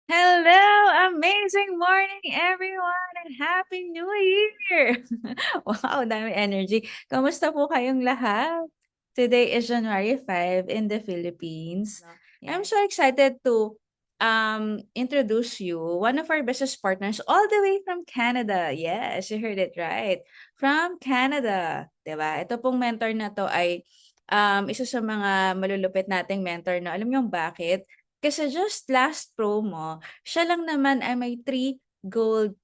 Hello! Amazing morning, everyone! And Happy New Year! Wow, dami energy. Kamusta po kayong lahat? Today is January 5 in the Philippines. No? I'm so excited to introduce you one of our business partners all the way from Canada. Yes, you heard it right. From Canada. Diba? Ito pong mentor na to ay isa sa mga malulupit nating mentor na alam niyo bakit? Kasi just last promo, siya lang naman ay may 3 gold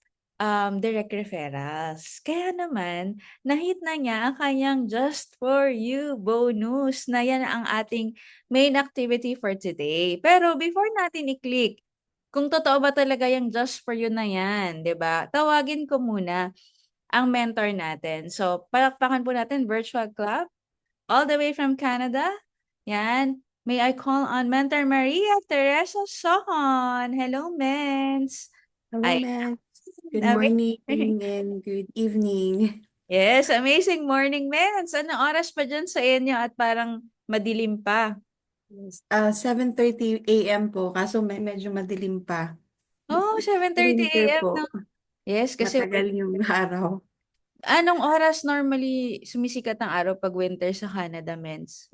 direct referrals. Kaya naman, na-hit na niya ang kanyang Just For You bonus na yan ang ating main activity for today. Pero before natin i-click, kung totoo ba talaga yung Just For You na yan, 'di ba? Tawagin ko muna ang mentor natin. So, palakpakan po natin virtual club all the way from Canada. Yan. May I call on Mentor Maria Teresa Sohon. Hello, Mens. Hello, Ay, Max. Good morning amazing. and good evening. Yes, amazing morning, Mens. Anong oras pa dyan sa inyo at parang madilim pa? Yes. 7:30 a.m. po, kaso medyo madilim pa. Oh, 7:30 Winter a.m. na. po. Yes, kasi Matagal yung araw. anong oras normally sumisikat ang araw pag winter sa Canada, Mens?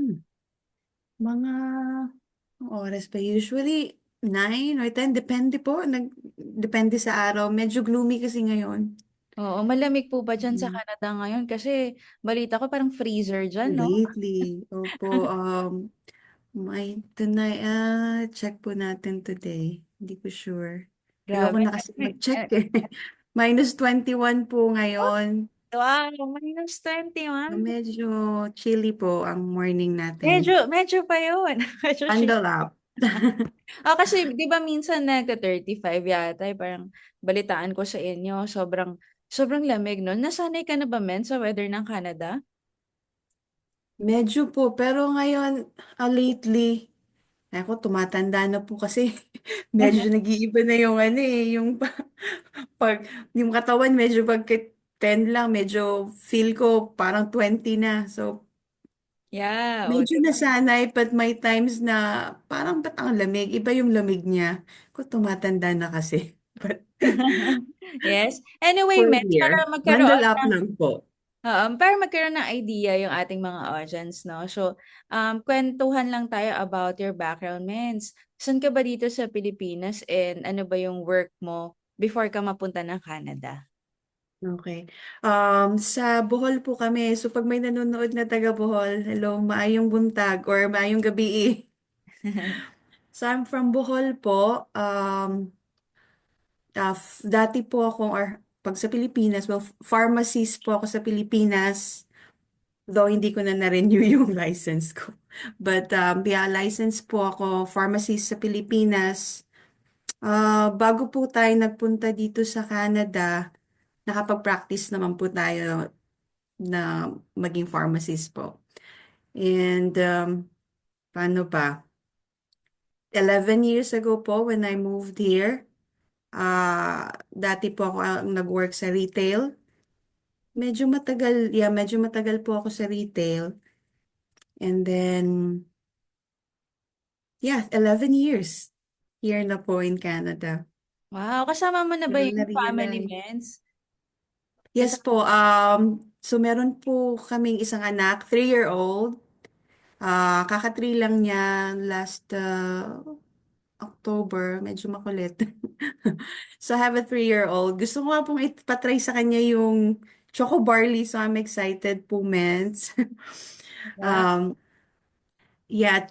Mga oras pa usually 9 or 10, depende po. Depende sa araw. Medyo gloomy kasi ngayon. Oo, malamig po ba dyan sa Mm. Canada ngayon? Kasi balita ko parang freezer dyan, no? Lately, opo, tonight, check po natin today. Hindi ko sure. Ayoko Grabe. na kasi mag-check eh. -21 po ngayon. Wow, -21. Medyo chilly po ang morning natin. Medyo pa yun. Medyo chill. Bundle up. Kasi di ba minsan nagka-35 yata, parang balitaan ko sa inyo, sobrang lamig nun. Nasanay ka na ba, men, sa weather ng Canada? Medyo po, pero ngayon, lately, ako tumatanda na po kasi medyo nag-iiba na yung ano eh, yung pag, yung katawan medyo pagka 10 lang, medyo feel ko parang 20 na. So, Yeah, o, medyo nasanay, but may times na parang ba't ang lamig? Iba yung lamig niya. Ko tumatanda na kasi. But yes. Anyway, for men, here, bundle up lang po. para magkaroon ng idea yung ating mga audience, no? So, kwentuhan lang tayo about your background, Mens. Saan ka ba dito sa Pilipinas and ano ba yung work mo before ka mapunta ng Canada? Okay. Sa Bohol po kami. So pag may nanonood na taga Bohol, hello, maayong buntag or maayong gabi eh. So I'm from Bohol po. Dati po ako, or pag sa Pilipinas, well, pharmacist po ako sa Pilipinas. Though hindi ko na na-renew yung license ko. But yeah, license po ako, pharmacist sa Pilipinas. Bago po tayo nagpunta dito sa Canada, nakapag-practice naman po tayo na maging pharmacist po. And paano pa? 11 years ago po when I moved here, dati po ako ang nag-work sa retail. Medyo matagal po ako sa retail. And then, yeah, 11 years here na po in Canada. Wow, kasama mo na ba Pero yung family, na-realize. Mens? Yes Kasama. po, so meron po kaming isang anak, 3-year-old. Kaka-3 lang niya last October, medyo makulit. So I have a 3-year-old. Gusto ko nga pong ipatry sa kanya yung Choco Barley, so I'm excited po, Mens. Wow. Um, yeah,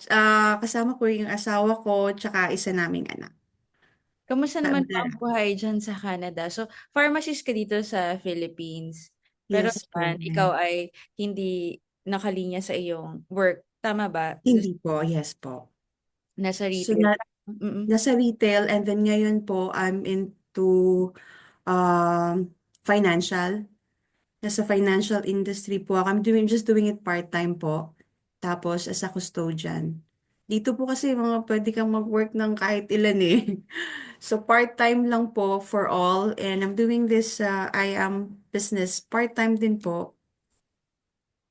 kasama ko yung asawa ko, tsaka isa naming anak. Kamusta naman po ang Lalaki. buhay dyan sa Canada? So, pharmacist ka dito sa Philippines. Pero Yes naman, po, ikaw Mens. ay hindi nakalinya sa iyong work. Tama ba? Hindi po, yes po. Nasa So retail. Mm-mm. nasa retail and then ngayon po I'm into financial. Nasa financial industry po ako. Just doing it part-time po. Tapos as a custodian. Dito po kasi mga pwede kang mag-work ng kahit ilan eh. So part-time lang po for all and I'm doing this I am business part-time din po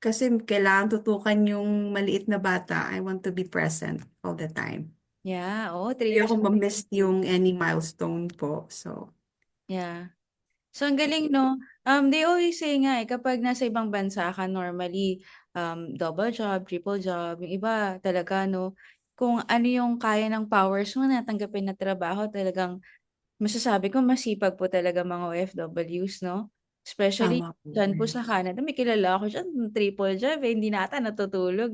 kasi kailangan tutukan yung maliit na bata. I want to be present all the time. Yeah, oo, 3 Ayoko years of ma-miss yung PhD. any milestone po. So, Yeah. So, ang galing, no? They always say nga, kapag nasa ibang bansa ka, normally, double job, triple job, yung iba talaga, no? Kung ano yung kaya ng powers mo na tanggapin na trabaho, talagang masasabi ko masipag po talaga mga OFWs, no? Especially tama po. dyan po sa Yes. Canada, may kilala ako dyan, triple job, hindi na ata natutulog.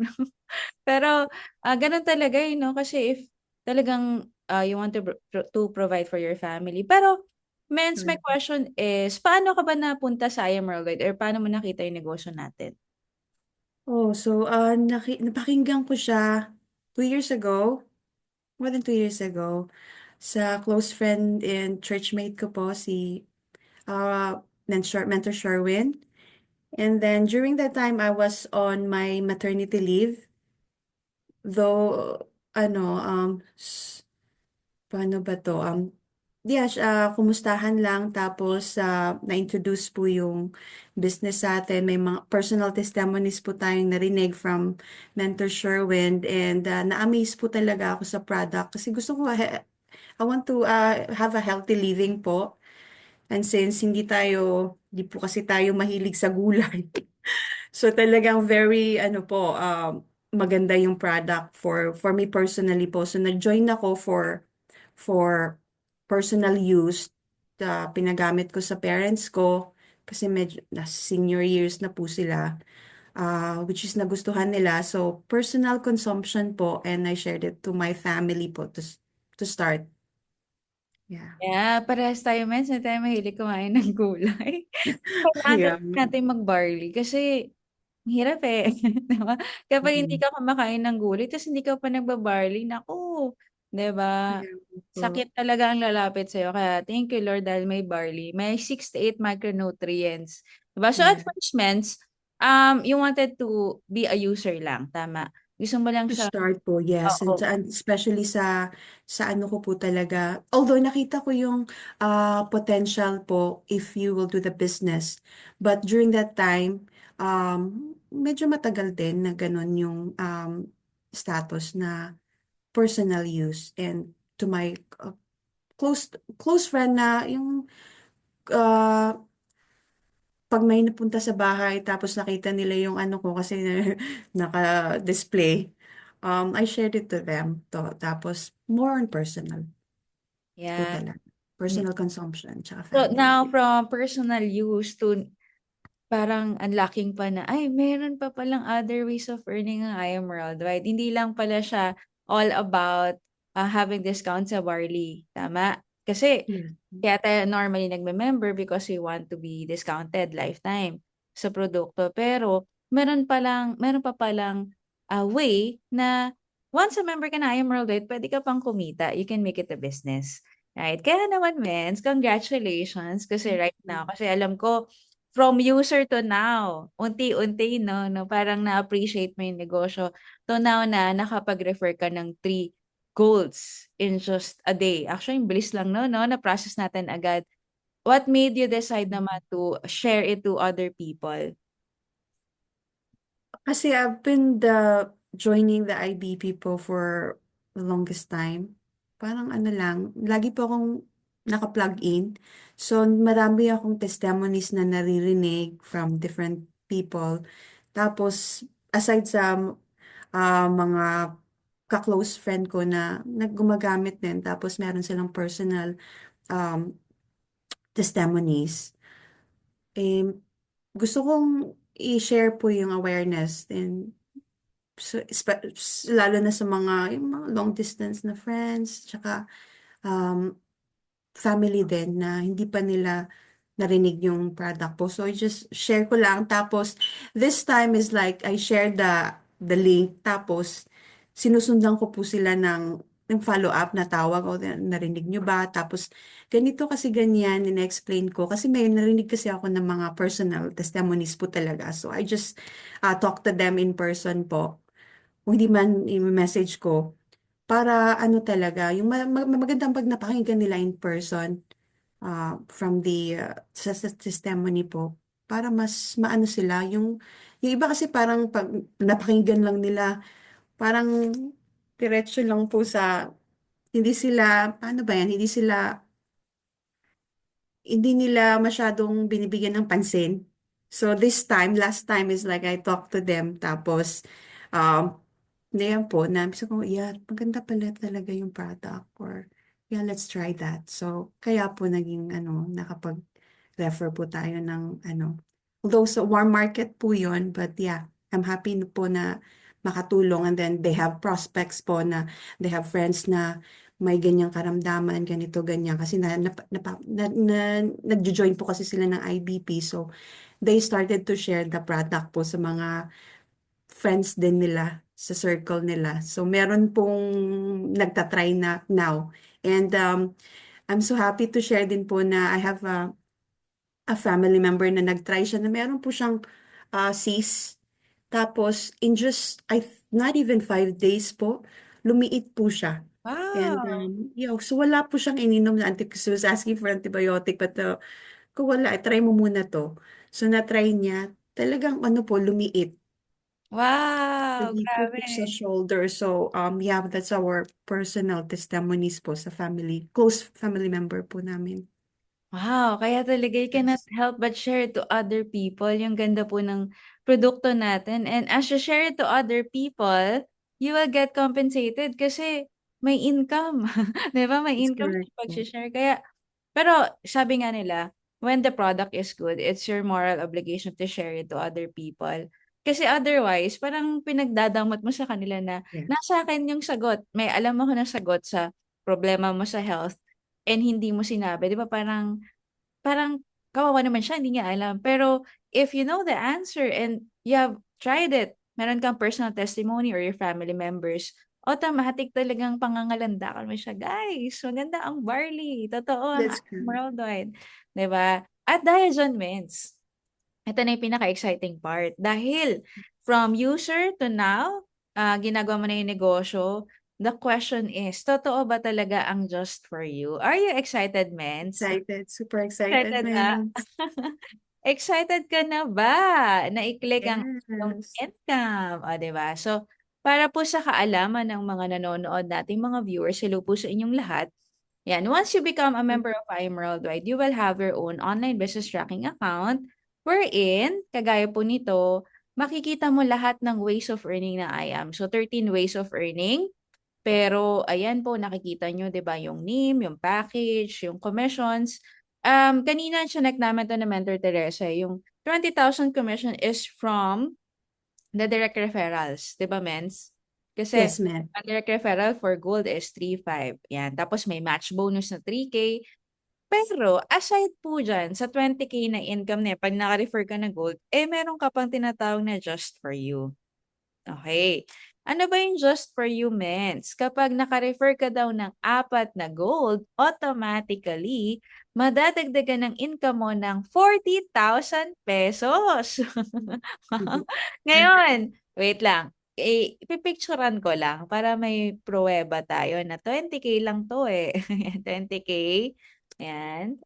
Pero, gano'n talaga, eh, 'no, kasi if talagang, you want to provide for your family. Pero, Mens, my Correct. question is, paano ka ba napunta sa IM Worldwide or paano mo nakita yung negosyo natin? Oh, so, napakinggan ko siya 2 years ago, more than 2 years ago, sa close friend and churchmate ko po, si Mentor Sherwin. And then during that time, I was on my maternity leave. Though, paano ba to? Yeah, kumustahan lang. Tapos, na-introduce po yung business sa atin. May mga personal testimonies po tayong narinig from Mentor Sherwin. And na-amaze po talaga ako sa product. Kasi gusto ko, I want to have a healthy living po. And since hindi po kasi tayo mahilig sa gulay. So talagang very ano po maganda yung product for me personally po. So nag-join ako for personal use. Pinagamit ko sa parents ko kasi medyo na senior years na po sila. Which is nagustuhan nila. So personal consumption po and I shared it to my family po to start. Yeah. Yeah, parehas tayo, Mens, hindi tayo mahilig kumain ng gulay. Kailangan Yeah. talaga natin mag-barley kasi ang hirap eh. 'Di ba? Kapag hindi Mm. ka kumakain ng gulay tapos hindi ka pa nagba-barley, naku, 'di ba? Yeah po. Sakit talaga ang lalapit sa'yo. Kaya thank you Lord dahil may barley. May 6 to 8 micronutrients. 'Di ba? So at Yeah. first, Mens, you wanted to be a user lang, tama? Gusto mo lang To siya, start po, yes. oo. And especially sa ano ko po talaga. Although nakita ko yung potential po if you will do the business. But during that time, medyo matagal din na ganun yung status na personal use. And to my close close friend na yung uh, pag may napunta sa bahay tapos nakita nila yung ano ko kasi naka-display, I shared it to them. Tapos more on personal po Yeah. talaga. Personal consumption tsaka So family. now from personal use to parang unlocking pa na, ay meron pa palang other ways of earning ang I Am Worldwide. Hindi lang pala siya all about having discount sa barley. Tama? Kasi Yeah. kaya tayo normally nagme-member because we want to be discounted lifetime sa produkto. Pero meron pa palang way na once a member ka na I Am Worldwide, pwede ka pang kumita. You can make it a business. Right? Kaya naman, Mens, congratulations. Kasi right now, kasi alam ko, from user to now, unti-unti, no, parang na-appreciate mo yung negosyo. To now na nakapag-refer ka ng 3 golds in just a day. Actually, yung bilis lang, no, na-process natin agad. What made you decide naman to share it to other people? Kasi I've been joining the IBP po for the longest time. Parang ano lang, lagi po akong naka-plug in. So marami akong testimonies na naririnig from different people. Tapos aside sa mga ka-close friend ko na naggumagamit din, tapos meron silang personal um, testimonies, eh, gusto kong i-share po yung awareness and lalo na sa yung mga long distance na friends, tsaka um, family din na hindi pa nila narinig yung product po. So, I just share ko lang. Tapos, this time is like, I share the link. Tapos, sinusundan ko po sila ng follow-up na tawag o narinig nyo ba? Tapos, ganito kasi ganyan, in-explain ko. Kasi may narinig kasi ako ng mga personal testimonies po talaga. So, I just talk to them in person po. Kung hindi man i-message ko. Para ano talaga, yung magandang pag napakinggan nila in person from sa testimony po para mas maano sila yung iba kasi parang pag napakinggan lang nila parang diretso lang po sa hindi sila, paano ba yan? Hindi nila masyadong binibigyan ng pansin. So this time, last time is like I talked to them, tapos, ngayon po, sabi ko, yeah, maganda pala talaga yung product, or yeah, let's try that. So, kaya po naging, nakapag-refer po tayo ng, although sa warm market po yun, but yeah, I'm happy po na makatulong, and then they have prospects po na they have friends na may ganyang karamdaman, ganito, ganyan. Kasi nag-join po kasi sila ng IBP. So, they started to share the product po sa mga friends din nila, sa circle nila. So, meron pong nagtatry na now. And I'm so happy to share din po na I have a family member na nagtry siya na meron po siyang cyst. Tapos, in just, not even 5 days po, lumiit po siya. And, Wow! yeah, so wala po siyang ininom na she was asking for antibiotic, but kung wala, try mo muna to. So, na-try niya, talagang ano po, lumiit. Wow! Dito po sa Grabe. shoulder. So, yeah, that's our personal testimonies po sa family, close family member po namin. Wow, kaya talaga you cannot Yes. help but share it to other people. Yung ganda po ng produkto natin. And as you share it to other people, you will get compensated kasi may income. 'Di ba? May That's income correct sa po. pag-share. Kaya, pero sabi nga nila, when the product is good, it's your moral obligation to share it to other people. Kasi otherwise, parang pinagdadamot mo sa kanila na Yeah. nasa akin yung sagot. May alam ako na sagot sa problema mo sa health and hindi mo sinabi. 'Di ba parang Parang kawawa naman siya, hindi niya alam. Pero if you know the answer and you have tried it, meron kang personal testimony or your family members, automatic talagang pangangalandakan mo siya, "Guys, maganda ang barley, totoo ang That's correct. worldwide." 'Di ba? At dahil diyan, Mens, ito na yung pinaka-exciting part. Dahil from user to now, ginagawa mo na yung negosyo, the question is, totoo ba talaga ang just for you? Are you excited, Mens? Excited. Super excited, Excited na? man. Excited ka na ba na i-click ang iyong Yes. income, o 'di ba? So, para po sa kaalaman ng mga nanonood nating mga viewers, hello po sa inyong lahat. Yan, once you become a member of IM Worldwide, you will have your own online business tracking account wherein, kagaya po nito, makikita mo lahat ng ways of earning ng IAM. So, 13 ways of earning. Pero ayan po nakikita niyo 'di ba yung name, yung package, yung commissions. Kanina chineck namin 'to ni Mentor Teresa, yung 20,000 commission is from the direct referrals, 'di ba Mens? Kasi Yes, ma'am. ang direct referral for gold is 3,500, yan. Tapos may match bonus na 3K. Pero aside po diyan sa 20K na income na 'pag naka-refer ka ng gold, meron ka pang tinatawag na just for you. Okay. Ano ba yung just for you means? Kapag naka-refer ka daw ng 4 na gold, automatically, madadagdagan ng income mo ng 40,000 pesos. Wow. Ngayon, wait lang. Ipipicturean ko lang para may pruweba tayo na 20K lang to eh. 20K. Ayan.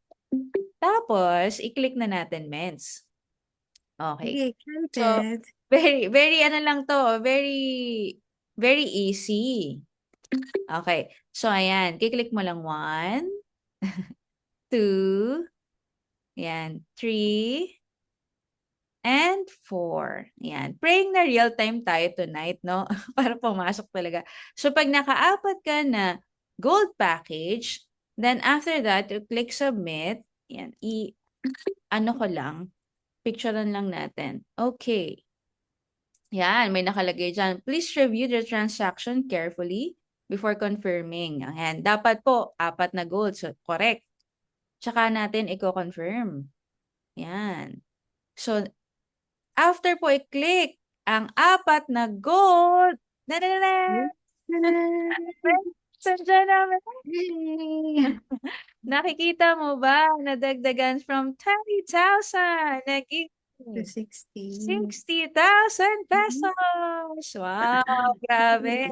Tapos, i-click na natin, mens. Okay. Okay, So, excited. very very ano lang 'to, very very easy. Okay. So, ayan, ki-click mo lang 1, 2, ayan, 3, and 4. Ayan. Praying na real time tayo tonight, 'no, para pumasok talaga. So, 'pag nakaapat ka na gold package, then after that, you click submit. Ayan, ano ko lang, picturean lang natin. Okay. Yan, may nakalagay diyan. Please review the transaction carefully before confirming. Ayan, dapat po 4 na gold. So, correct. Tsaka natin i-confirm. Yan. So, after po i-click ang 4 na gold. Dadadada! Nandiyan naman. Yay! Nakikita mo ba? Nadagdagan from 20,000. Naging To 60. 60,000 pesos! Wow, grabe.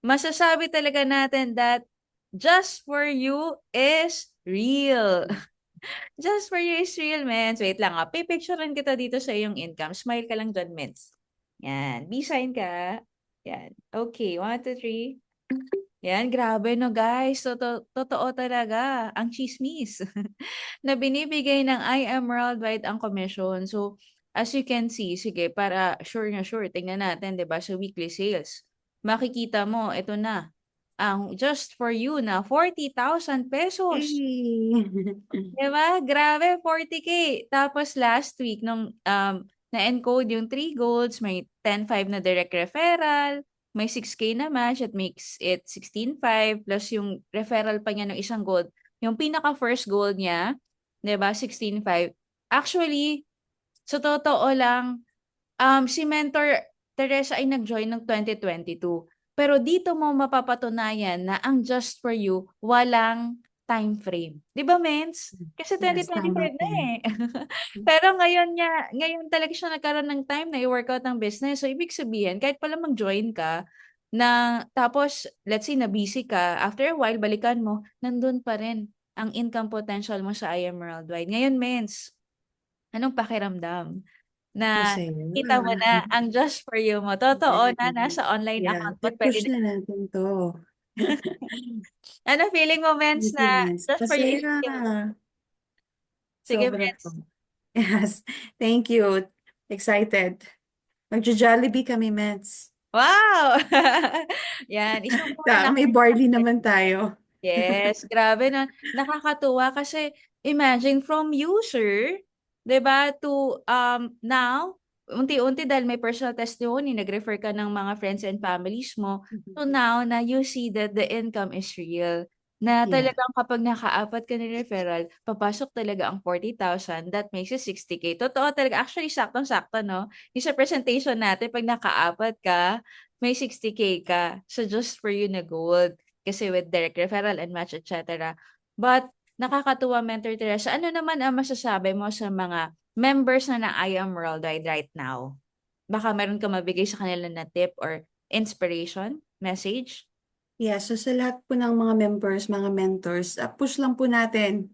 Masasabi talaga natin that just for you is real. Just for you is real, mens. Wait lang pipicturean kita dito sa iyong income. Smile ka lang dyan, mens. Yan. B-sign ka. Yan. Okay, 1, 2, 3. Yan, grabe no guys. Totoo talaga ang chismis na binibigay ng I Am Worldwide ang commission. So, as you can see, sige, para sure na sure, tingnan natin, 'di ba, sa weekly sales. Makikita mo, ito na, ang just for you na 40,000 pesos. Yay! 'Di ba? Grabe, 40K. Tapos last week, nung na-encode yung 3 golds, may 10,500 na direct referral, may 6K na match, it makes it 16,500 plus yung referral pa niya ng isang gold. Yung pinaka first gold niya, 'di ba, 16,500. Actually, sa totoo lang, si Mentor Teresa ay nag-join ng 2022. Pero dito mo mapapatunayan na ang Just for You walang time frame. 'Di ba, Mens? Kasi Yes, tama 2025 po. na eh. Pero ngayon talaga siya nagkaroon ng time na i-workout ang business. So, ibig sabihin, kahit pala mag-join ka, na tapos, let's say, na-busy ka, after a while, balikan mo, nandun pa rin ang income potential mo sa I Am Worldwide. Ngayon, Mens, anong pakiramdam? Na Masaya. kita mo na ang Just for You mo, totoo na nasa online Yeah, account mo at puwede i-push na na natin to. ano feeling mo, Mens, na Sentiments. Just for You Masaya. issue? Sige, Sobra Mens. po. Yes. Thank you. Excited. Magjo-Jollibee kami, Mets. Wow! Yan, issue mo na May barley naman tayo. yes, grabe na nakakatuwa kasi imagine from user, 'di ba, to now unti-unti dahil may personal testimony, nag-refer ka ng mga friends and families mo to now na you see that the income is real. Na Yeah. talagang kapag nakaapat ka ng referral, papasok talaga ang 40,000, that makes it 60K. Totoo talaga. Actually, saktong-sakto, no? Yung sa presentation natin, pag nakaapat ka, may 60K ka. So, just for you na gold kasi with direct referral and match, etc. But nakakatuwa, Mentor Teresa. Ano naman ang masasabi mo sa mga members na ng I Am Worldwide right now? Baka meron ka mabigay sa kanila na tip or inspiration, message? Yeah, so sa lahat po ng mga members, mga mentors, push lang po natin.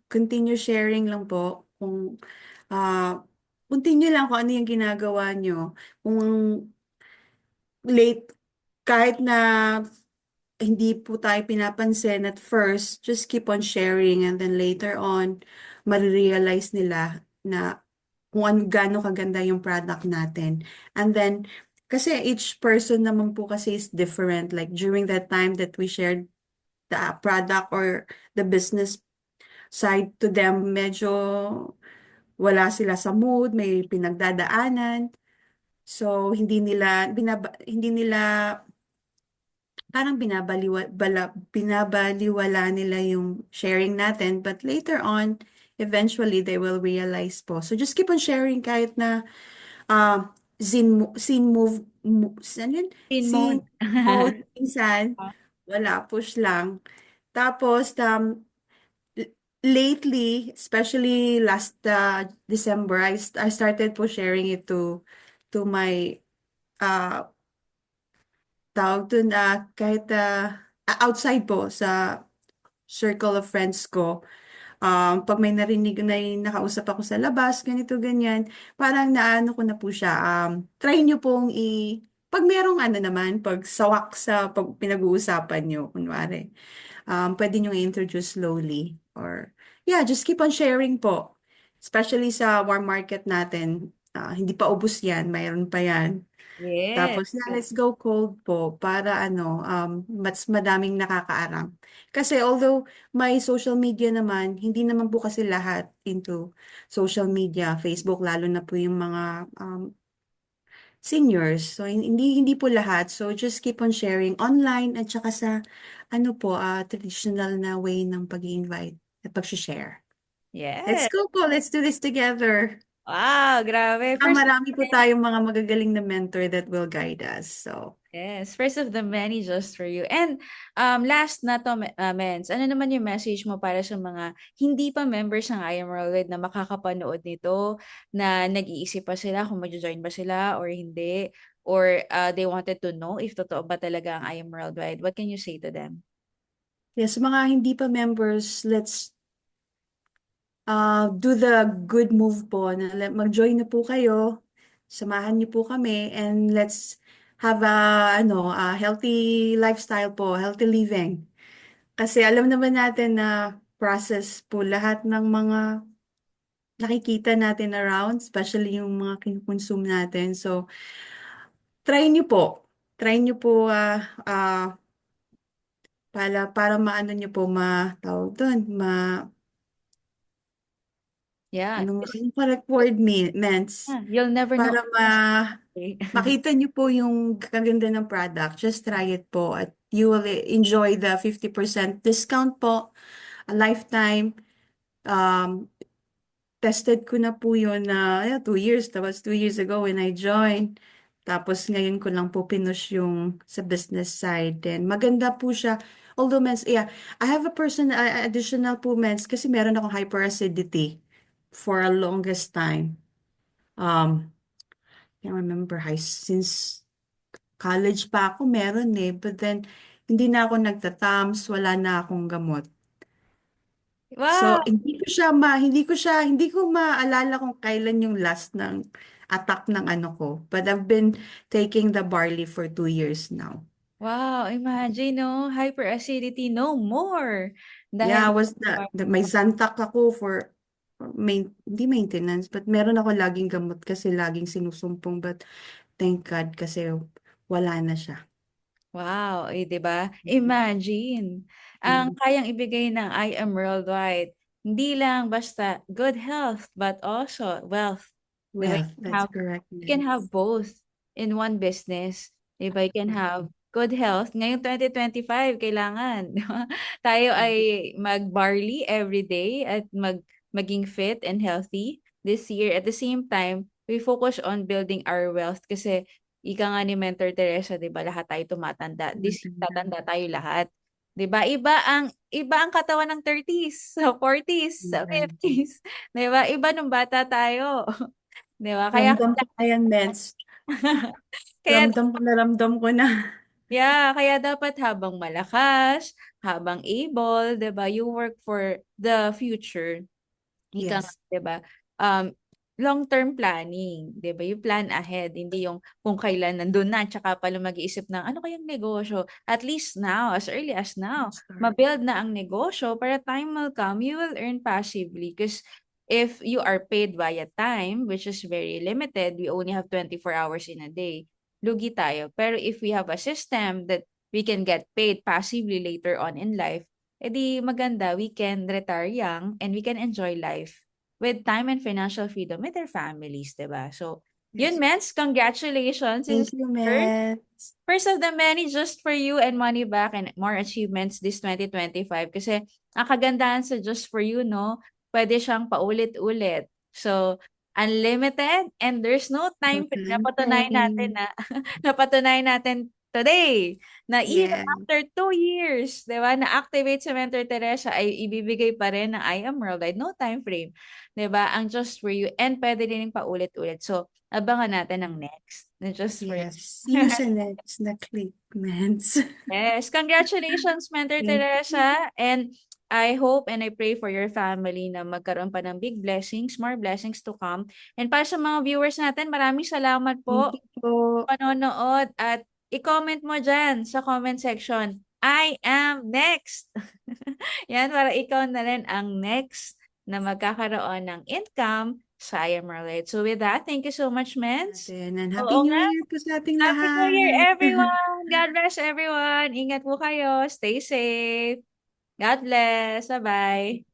Continue sharing lang po. Continue lang kung ano yung ginagawa nyo. Kung late, kahit na hindi po tayo pinapansin at first, just keep on sharing and then later on, marirealize nila na kung gaano kaganda yung product natin. And then, kasi each person naman po kasi is different. Like during that time that we shared the product or the business side to them, medyo wala sila sa mood, may pinagdadaanan. So, hindi nila parang binabaliwala nila yung sharing natin. But later on, eventually, they will realize po. So, just keep on sharing kahit na scene saan yun? Teen Scene mode. mode, minsan, wala, push lang. Tapos, l- lately, especially last December, I started po sharing it to my uh, tawag dun kahit outside po sa circle of friends ko. Pag may narinig na nakausap ako sa labas, ganito, ganyan, parang naano ko na po siya. Try nyo pong pag merong ano naman, pag sawak sa pag pinag-uusapan nyo, kunwari, pwede nyo i-introduce slowly. Or, yeah, just keep on sharing po. Especially sa warm market natin. Hindi pa ubos yan, mayroon pa yan. Yes. Tapos, yeah, let's go cold po para mas madaming nakakaaram. Kasi although may social media naman, hindi naman po kasi lahat into social media, Facebook, lalo na po yung mga seniors. So, hindi po lahat. So, just keep on sharing online at saka sa traditional na way ng pag-invite at pag-share. Let's Yes. go po. Let's do this together. Wow, grabe. Marami po tayong mga magagaling na mentor that will guide us. So, Yes, first of the many just for you. And last na to, Mens, ano naman yung message mo para sa mga hindi pa members ng I Am Worldwide na makakapanood nito, na nag-iisip pa sila kung mag-join ba sila or hindi, or they wanted to know if totoo ba talaga ang I Am Worldwide. What can you say to them? yes, mga hindi pa members, let's do the good move po na mag-join na po kayo. Samahan niyo po kami and let's have a healthy lifestyle po, healthy living. Kasi alam naman natin na process po lahat ng mga nakikita natin around, especially yung mga kinukonsume natin. So, try nyo po. Try nyo po para maano nyo po tawag doon, Yeah, anong correct word means, yeah, you'll never know. para makita niyo po yung kaganda ng product. Just try it po at you will enjoy the 50% discount po, a lifetime. Um, Tested ko na po yun na 2 years. That was 2 years ago when I joined. Tapos ngayon ko lang po pinush yung sa business side. Then maganda po siya. Although mens, yeah, I have a additional po mens kasi meron akong hyperacidity for a longest time. Um, can't remember since college pa ako meron eh. But then, hindi na ako nagtatams, wala na akong gamot. So, Wow, hindi ko maalala kung kailan yung last ng attack ng ano ko. But I've been taking the barley for 2 years now. wow, imagine, no? Hyperacidity, no more. Yeah, Dahil, may Zantac ako for hindi maintenance, but meron ako laging gamot kasi laging sinusumpong. But thank God kasi wala na siya. wow, eh, 'di ba? Imagine, ang kayang ibigay ng I Am Worldwide, hindi lang basta good health, but also wealth. 'Di ba? Well, that's correct. You can Yes. have both in one business. 'Di ba? You can have good health. Ngayong 2025, kailangan, 'di ba? Tayo ay mag-barley every day at maging fit and healthy this year. At the same time, we focus on building our wealth kasi ika nga ni Mentor Teresa, 'di ba, lahat tayo tumatanda. This year, tatanda tayo lahat. 'Di ba? Iba ang katawan ng 30s, sa 40s, sa Mhm. 50s. 'Di ba? Iba nung bata tayo. 'Di ba? Kaya Ramdam ko na yan, Mens. kaya Ramdam ko na. yeah, kaya dapat habang malakas, habang able, 'di ba, you work for the future. Ika nga, Yes. 'di ba? Um, long-term planning, 'di ba? You plan ahead, hindi yung kung kailan nandun na, tsaka pala mag-iisip ng ano kayang negosyo. At least now, as early as now, Start. mabuild na ang negosyo para time will come, you will earn passively. Because if you are paid via time, which is very limited, we only have 24 hours in a day, lugi tayo. Pero if we have a system that we can get paid passively later on in life, edi maganda, we can retire young and we can enjoy life with time and financial freedom with their families, 'di ba? So, yun, Yes. Mens, congratulations. This is Thank you, first, Mens. first of the many just for you and money back and more achievements this 2025. Kasi ang kagandahan sa just for you, no, pwede siyang paulit-ulit. So, unlimited and there's no time frame. Time Napatunayan natin frame. na napatunayan natin today na even Yeah. after 2 years, 'di ba, na-activate sa Mentor Teresa ay ibibigay pa rin ng I Am Worldwide, no time frame, 'di ba? Ang Just for You and pwede din paulit-ulit. So, abangan natin ang next na Just for You. Yes. See you sa next na click, Mens. Yes, congratulations, Mentor Thank you. Teresa. And I hope and I pray for your family na magkaroon pa ng big blessings, more blessings to come. And para sa mga viewers natin, maraming salamat Thank po you po. panonood at i-comment mo dyan sa comment section, I am next. Yan, para ikaw na rin ang next na magkakaroon ng income sa I Am Merlite. So with that, thank you so much, Mens. Natin. And Happy Oo New nga. Year po sa ating Happy New Year, lahat. everyone! God bless everyone! Ingat po kayo. Stay safe. God bless. Bye-bye.